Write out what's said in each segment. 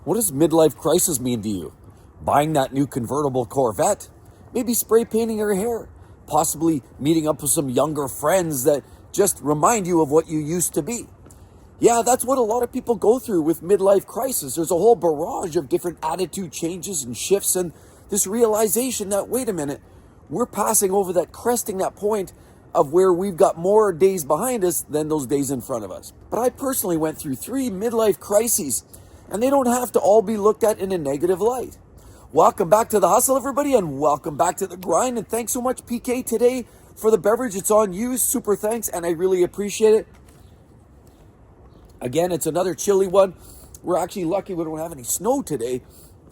What does midlife crisis mean to you? Buying that new convertible Corvette? Maybe spray painting your hair? Possibly meeting up with some younger friends that just remind you of what you used to be? Yeah, that's what a lot of people go through with midlife crisis. There's a whole barrage of different attitude changes and shifts, and this realization that, wait a minute, we're passing over that, cresting that point of where we've got more days behind us than those days in front of us. But I personally went through 3 midlife crises, and they don't have to all be looked at in a negative light. Welcome back to the hustle, everybody, and welcome back to the grind. And thanks so much, PK, today for the beverage. It's on you. Super thanks, and I really appreciate it. Again, it's another chilly one. We're actually lucky we don't have any snow today.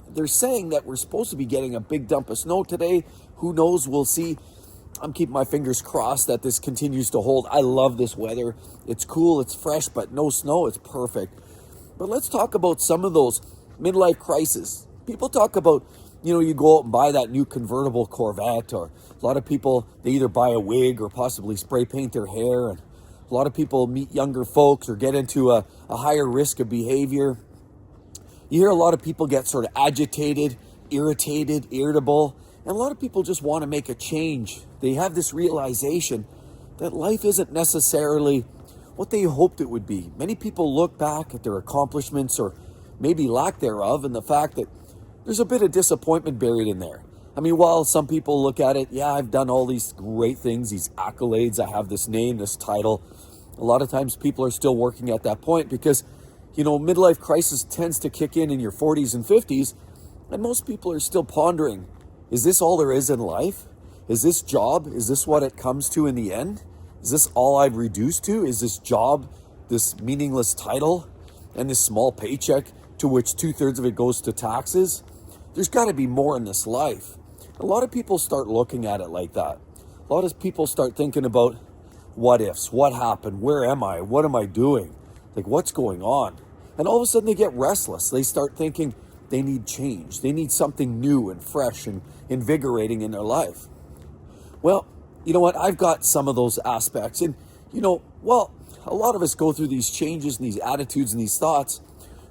They're saying that we're supposed to be getting a big dump of snow today. Who knows? We'll see. I'm keeping my fingers crossed that this continues to hold. I love this weather. It's cool, it's fresh, but no snow. It's perfect. But let's talk about some of those midlife crises. People talk about, you go out and buy that new convertible Corvette, or a lot of people, they either buy a wig or possibly spray paint their hair, and a lot of people meet younger folks or get into a higher risk of behavior. You hear a lot of people get sort of agitated, irritated, irritable, and a lot of people just want to make a change. They have this realization that life isn't necessarily what they hoped it would be. Many people look back at their accomplishments, or maybe lack thereof, and the fact that there's a bit of disappointment buried in there. I mean, while some people look at it, yeah, I've done all these great things, these accolades, I have this name, this title. A lot of times people are still working at that point because, midlife crisis tends to kick in your 40s and 50s, and most people are still pondering, is this all there is in life? Is this job, is this what it comes to in the end? Is this all I've reduced to? Is this job, this meaningless title, and this small paycheck to which 2/3 of it goes to taxes? There's got to be more in this life. A lot of people start looking at it like that. A lot of people start thinking about what ifs, what happened, where am I, what am I doing, like what's going on? And all of a sudden they get restless. They start thinking they need change. They need something new and fresh and invigorating in their life. Well, you know what? I've got some of those aspects. And, a lot of us go through these changes and these attitudes and these thoughts.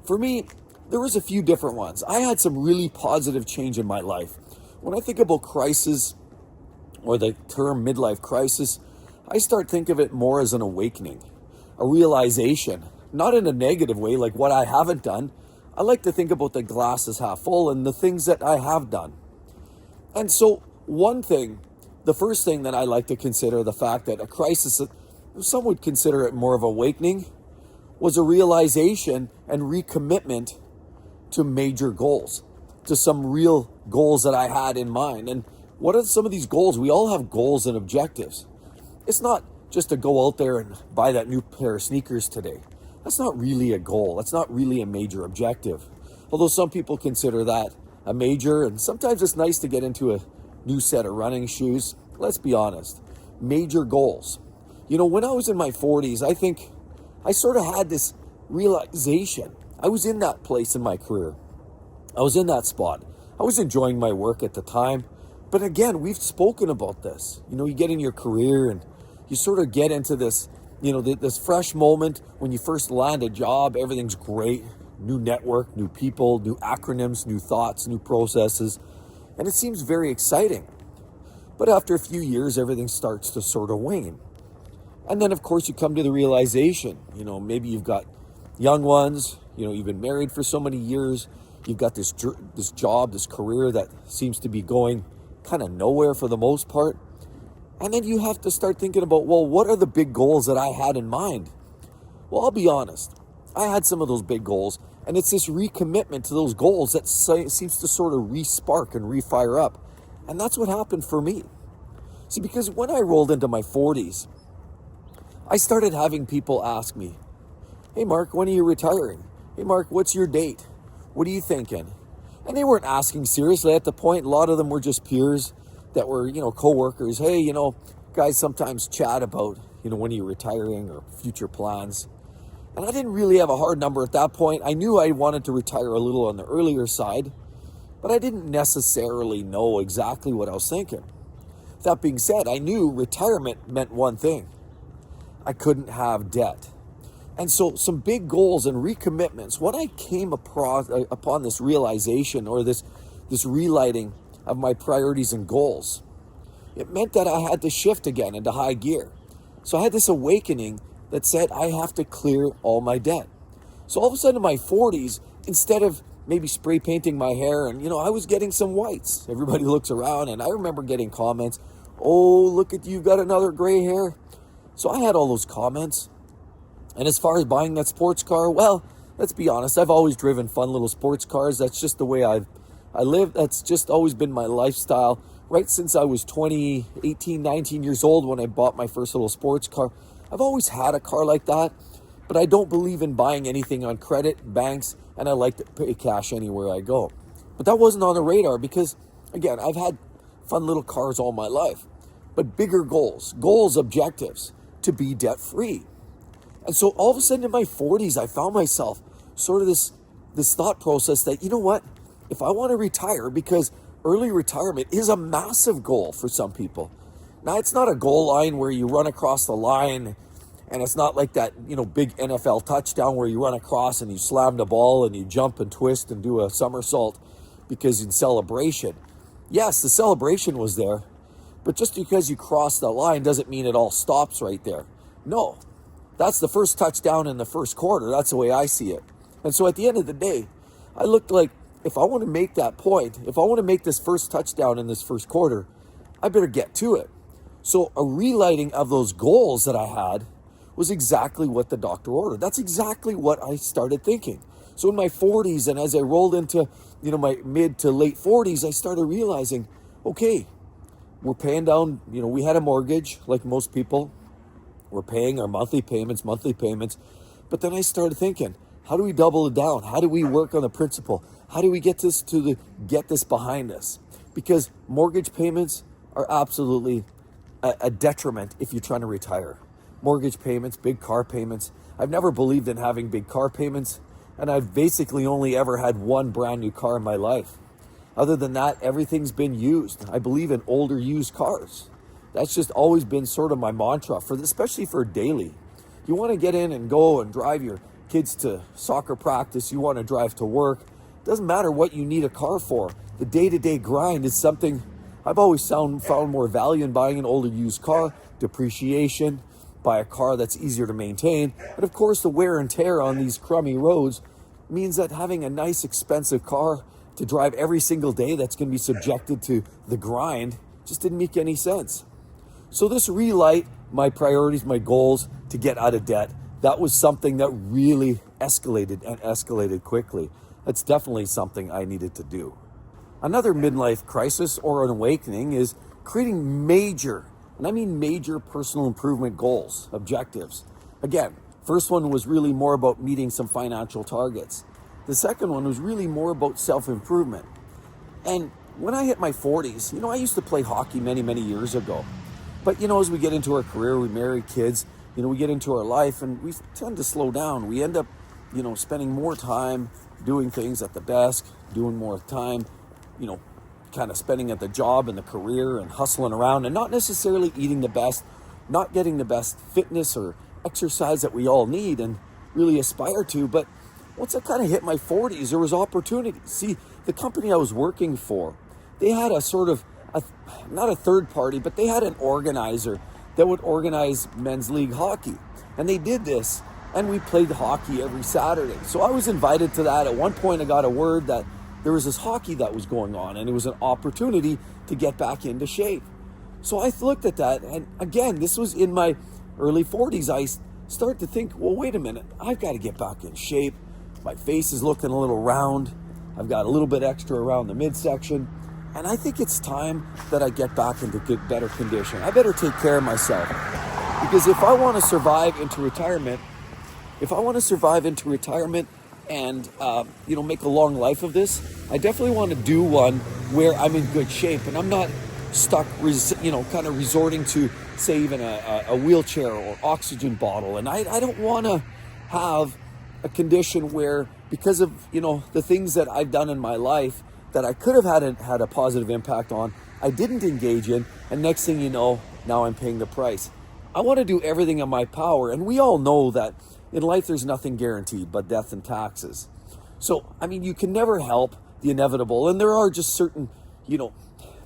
For me, there was a few different ones. I had some really positive change in my life. When I think about crisis, or the term midlife crisis, I start thinking of it more as an awakening, a realization, not in a negative way, like what I haven't done. I like to think about the glass as half full and the things that I have done. And so the first thing that I like to consider, the fact that a crisis, some would consider it more of awakening, was a realization and recommitment to major goals, to some real goals that I had in mind. And what are some of these goals? We all have goals and objectives. It's not just to go out there and buy that new pair of sneakers today. That's not really a goal. That's not really a major objective. Although some people consider that a major, and sometimes it's nice to get into a new set of running shoes. Let's be honest. Major goals. When I was in my 40s, I think I sort of had this realization. I was in that place in my career. I was in that spot. I was enjoying my work at the time. But again, we've spoken about this. You get in your career and you sort of get into this, this fresh moment when you first land a job. Everything's great. New network, new people, new acronyms, new thoughts, new processes. And it seems very exciting. But after a few years, everything starts to sort of wane. And then, of course, you come to the realization, maybe you've got young ones, you've been married for so many years. You've got this job, this career that seems to be going kind of nowhere for the most part. And then you have to start thinking about, well, what are the big goals that I had in mind? Well, I'll be honest. I had some of those big goals, and it's this recommitment to those goals that seems to sort of re-spark and re-fire up. And that's what happened for me. See, because when I rolled into my 40s, I started having people ask me, hey, Mark, when are you retiring? Hey, Mark, what's your date? What are you thinking? And they weren't asking seriously at the point. A lot of them were just peers that were, co-workers. Hey, guys sometimes chat about, when are you retiring or future plans. And I didn't really have a hard number at that point. I knew I wanted to retire a little on the earlier side, but I didn't necessarily know exactly what I was thinking. That being said, I knew retirement meant one thing. I couldn't have debt. And so some big goals and recommitments, when I came upon this realization or this relighting of my priorities and goals, it meant that I had to shift again into high gear. So I had this awakening that said I have to clear all my debt. So all of a sudden in my 40s, instead of maybe spray painting my hair, and I was getting some whites. Everybody looks around, and I remember getting comments, "Oh, look at you, got another gray hair." So I had all those comments. And as far as buying that sports car, well, let's be honest, I've always driven fun little sports cars. That's just the way I live. That's just always been my lifestyle. Right since I was 20, 18, 19 years old when I bought my first little sports car, I've always had a car like that. But I don't believe in buying anything on credit, banks, and I like to pay cash anywhere I go. But that wasn't on the radar because, again, I've had fun little cars all my life. But bigger goals, objectives, to be debt-free. And so all of a sudden in my 40s, I found myself sort of this thought process that, you know what, if I want to retire, because early retirement is a massive goal for some people. Now, it's not a goal line where you run across the line, and it's not like that, big NFL touchdown where you run across and you slam the ball and you jump and twist and do a somersault because in celebration. Yes, the celebration was there, but just because you cross the line doesn't mean it all stops right there. No, that's the first touchdown in the first quarter. That's the way I see it. And so at the end of the day, I looked like, if I want to make that point, if I want to make this first touchdown in this first quarter, I better get to it. So a relighting of those goals that I had was exactly what the doctor ordered. That's exactly what I started thinking. So in my 40s, and as I rolled into, my mid to late 40s, I started realizing, okay, we're paying down, we had a mortgage like most people. We're paying our monthly payments. But then I started thinking, how do we double it down? How do we work on the principal? How do we get this behind us? Because mortgage payments are absolutely a detriment if you're trying to retire. Mortgage payments, big car payments. I've never believed in having big car payments, and I've basically only ever had one brand new car in my life. Other than that, everything's been used. I believe in older used cars. That's just always been sort of my mantra, especially for daily. You want to get in and go and drive your kids to soccer practice. You want to drive to work. Doesn't matter what you need a car for. The day-to-day grind is something I've always found more value in buying an older used car, depreciation, buy a car that's easier to maintain. And of course, the wear and tear on these crummy roads means that having a nice, expensive car to drive every single day that's going to be subjected to the grind just didn't make any sense. So this relight my priorities, my goals to get out of debt, that was something that really escalated quickly. That's definitely something I needed to do. Another midlife crisis or an awakening is creating major, and I mean major, personal improvement goals, objectives. Again, first one was really more about meeting some financial targets. The second one was really more about self-improvement. And when I hit my 40s, I used to play hockey many, many years ago. But, as we get into our career, we marry kids, we get into our life and we tend to slow down. We end up, spending more time doing things at the desk, doing more time, kind of spending at the job and the career and hustling around and not necessarily eating the best, not getting the best fitness or exercise that we all need and really aspire to. But once I kind of hit my 40s, there was opportunity. See, the company I was working for, they had a sort of, not a third party, but they had an organizer that would organize men's league hockey. And they did this, and we played hockey every Saturday. So I was invited to that. At one point, I got a word that there was this hockey that was going on, and it was an opportunity to get back into shape. So I looked at that, and again, this was in my early 40s. I started to think, well, wait a minute, I've got to get back in shape. My face is looking a little round. I've got a little bit extra around the midsection. And I think it's time that I get back into better condition. I better take care of myself. Because if I want to survive into retirement, and make a long life of this, I definitely want to do one where I'm in good shape and I'm not stuck, kind of resorting to, say, even a wheelchair or oxygen bottle. And I don't want to have a condition where, because of, the things that I've done in my life that I could have had a positive impact on, I didn't engage in, and next thing you know, now I'm paying the price. I want to do everything in my power, and we all know that in life there's nothing guaranteed but death and taxes. So, I mean, you can never help the inevitable. And there are just certain,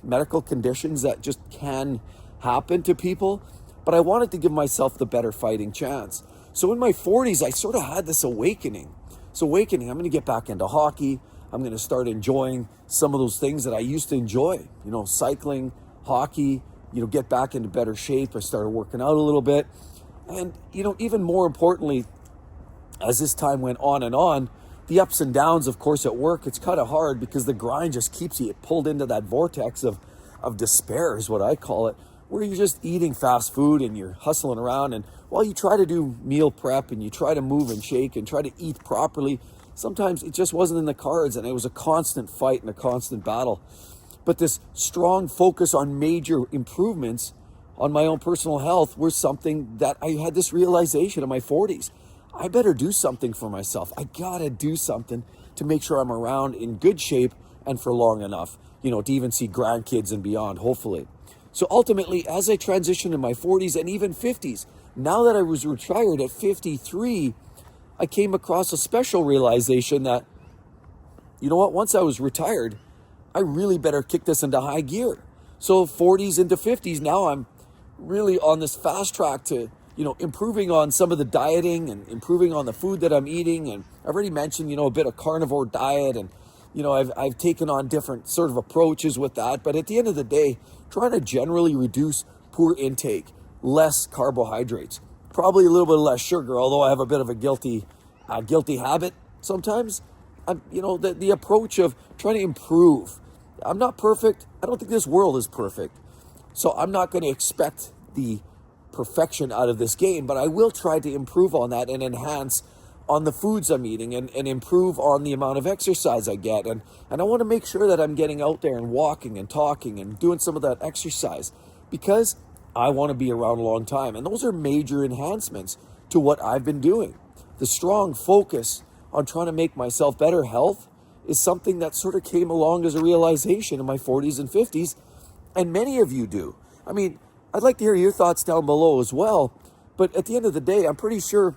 medical conditions that just can happen to people. But I wanted to give myself the better fighting chance. So in my 40s, I sort of had this awakening. I'm going to get back into hockey. I'm going to start enjoying some of those things that I used to enjoy, cycling, hockey, get back into better shape. I started working out a little bit. And, even more importantly, as this time went on and on, the ups and downs, of course, at work, it's kind of hard because the grind just keeps you pulled into that vortex of despair is what I call it, where you're just eating fast food and you're hustling around. And while you try to do meal prep and you try to move and shake and try to eat properly, sometimes it just wasn't in the cards, and it was a constant fight and a constant battle. But this strong focus on major improvements on my own personal health was something that I had this realization in my 40s. I better do something for myself. I gotta do something to make sure I'm around in good shape and for long enough, to even see grandkids and beyond, hopefully. So ultimately, as I transitioned in my 40s and even 50s, now that I was retired at 53, I came across a special realization that, once I was retired, I really better kick this into high gear. So 40s into 50s, now I'm really on this fast track to, improving on some of the dieting and improving on the food that I'm eating. And I've already mentioned, a bit of carnivore diet, and, I've taken on different sort of approaches with that. But at the end of the day, trying to generally reduce poor intake, less carbohydrates, probably a little bit less sugar, although I have a bit of a guilty habit sometimes. The approach of trying to improve. I'm not perfect. I don't think this world is perfect. So I'm not going to expect the perfection out of this game, but I will try to improve on that and enhance on the foods I'm eating and improve on the amount of exercise I get. And I want to make sure that I'm getting out there and walking and talking and doing some of that exercise because I want to be around a long time. And those are major enhancements to what I've been doing. The strong focus on trying to make myself better health is something that sort of came along as a realization in my 40s and 50s. And many of you do. I mean, I'd like to hear your thoughts down below as well. But at the end of the day, I'm pretty sure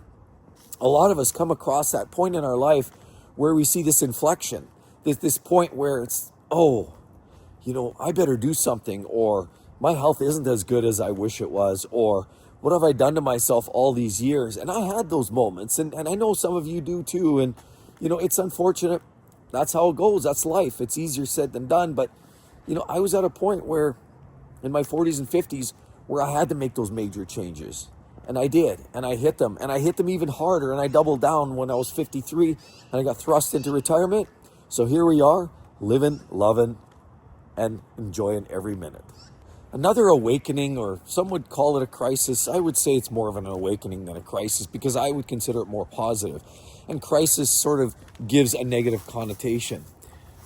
a lot of us come across that point in our life where we see this inflection, this point where it's, I better do something, or my health isn't as good as I wish it was, or what have I done to myself all these years? And I had those moments, and I know some of you do too. And, it's unfortunate. That's how it goes. That's life. It's easier said than done. But, I was at a point where in my 40s and 50s where I had to make those major changes. And I did. And I hit them. And I hit them even harder. And I doubled down when I was 53 and I got thrust into retirement. So here we are, living, loving, and enjoying every minute. Another awakening, or some would call it a crisis. I would say it's more of an awakening than a crisis because I would consider it more positive. And crisis sort of gives a negative connotation.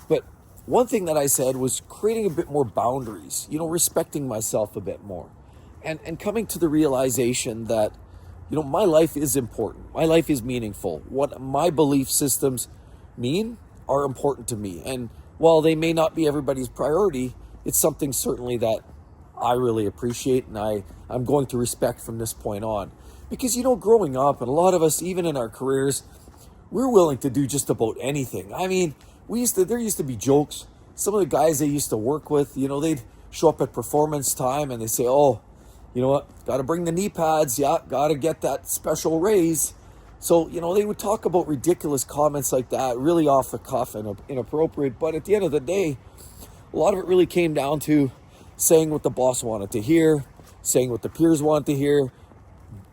But one thing that I said was creating a bit more boundaries, respecting myself a bit more. And coming to the realization that, my life is important. My life is meaningful. What my belief systems mean are important to me. And while they may not be everybody's priority, it's something certainly that I really appreciate and I'm going to respect from this point on. Because, growing up, and a lot of us, even in our careers, we're willing to do just about anything. I mean, there used to be jokes. Some of the guys they used to work with, they'd show up at performance time and they say, you know what, got to bring the knee pads. Yeah, got to get that special raise. So, they would talk about ridiculous comments like that, really off the cuff and inappropriate. But at the end of the day, a lot of it really came down to saying what the boss wanted to hear, saying what the peers wanted to hear,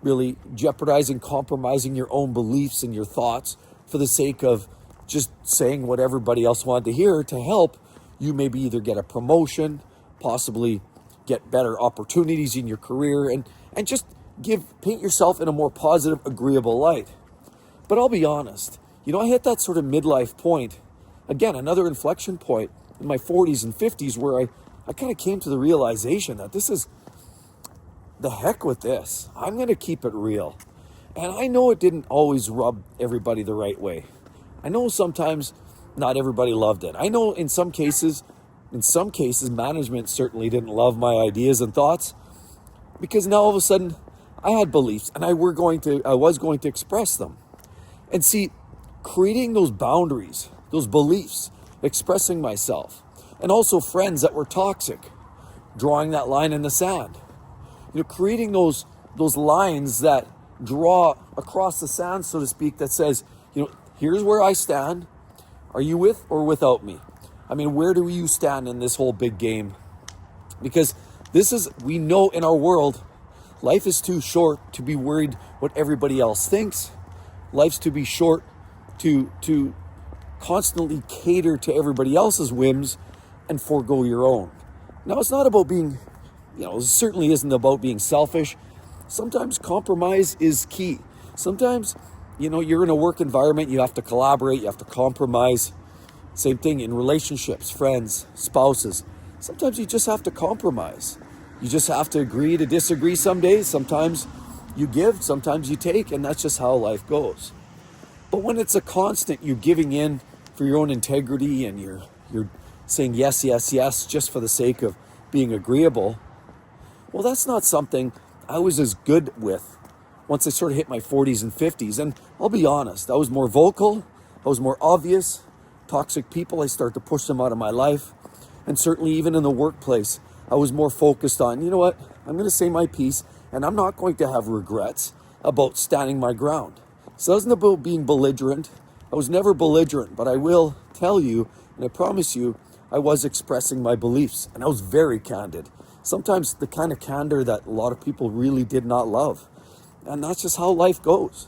really jeopardizing, compromising your own beliefs and your thoughts for the sake of just saying what everybody else wanted to hear to help you maybe either get a promotion, possibly get better opportunities in your career, and just paint yourself in a more positive, agreeable light. But I'll be honest, I hit that sort of midlife point, again, another inflection point in my 40s and 50s where I kind of came to the realization that this is the heck with this. I'm going to keep it real. And I know it didn't always rub everybody the right way. I know sometimes not everybody loved it. I know in some cases, management certainly didn't love my ideas and thoughts because now all of a sudden I had beliefs, and I was going to express them. And see, creating those boundaries, those beliefs, expressing myself, and also friends that were toxic, drawing that line in the sand. Creating those lines that draw across the sand, so to speak, that says, here's where I stand. Are you with or without me? I mean, where do you stand in this whole big game? Because we know in our world, life is too short to be worried what everybody else thinks. Life's too short to constantly cater to everybody else's whims and forego your own. Now, it's not about being, it certainly isn't about being selfish. Sometimes compromise is key. Sometimes, you're in a work environment, you have to collaborate, you have to compromise. Same thing in relationships, friends, spouses. Sometimes you just have to compromise. You just have to agree to disagree some days. Sometimes you give, sometimes you take, and that's just how life goes. But when it's a constant, you giving in for your own integrity and you're saying yes, yes, yes, just for the sake of being agreeable, well, that's not something I was as good with once I sort of hit my 40s and 50s. And I'll be honest, I was more vocal, I was more obvious. Toxic people, I start to push them out of my life. And certainly even in the workplace, I was more focused on, you know what, I'm going to say my piece, and I'm not going to have regrets about standing my ground. So it wasn't about being belligerent. I was never belligerent, but I will tell you, and I promise you, I was expressing my beliefs, and I was very candid. Sometimes the kind of candor that a lot of people really did not love. And that's just how life goes.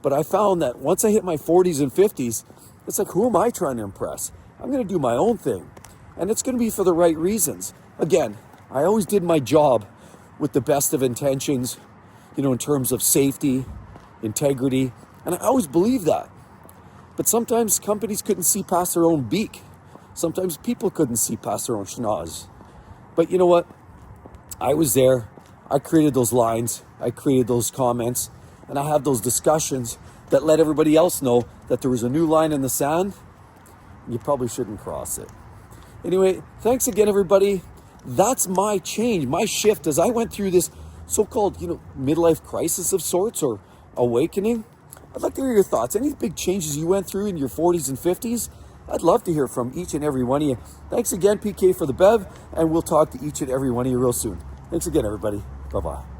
But I found that once I hit my 40s and 50s, it's like, who am I trying to impress? I'm going to do my own thing. And it's going to be for the right reasons. Again, I always did my job with the best of intentions, in terms of safety, integrity. And I always believed that. But sometimes companies couldn't see past their own beak. Sometimes people couldn't see past their own schnoz. But you know what? I was there. I created those lines. I created those comments. And I have those discussions that let everybody else know that there was a new line in the sand. You probably shouldn't cross it. Anyway, thanks again, everybody. That's my change, my shift as I went through this so-called, midlife crisis of sorts or awakening. I'd like to hear your thoughts. Any big changes you went through in your 40s and 50s? I'd love to hear from each and every one of you. Thanks again, PK, for the Bev, and we'll talk to each and every one of you real soon. Thanks again, everybody. Bye-bye.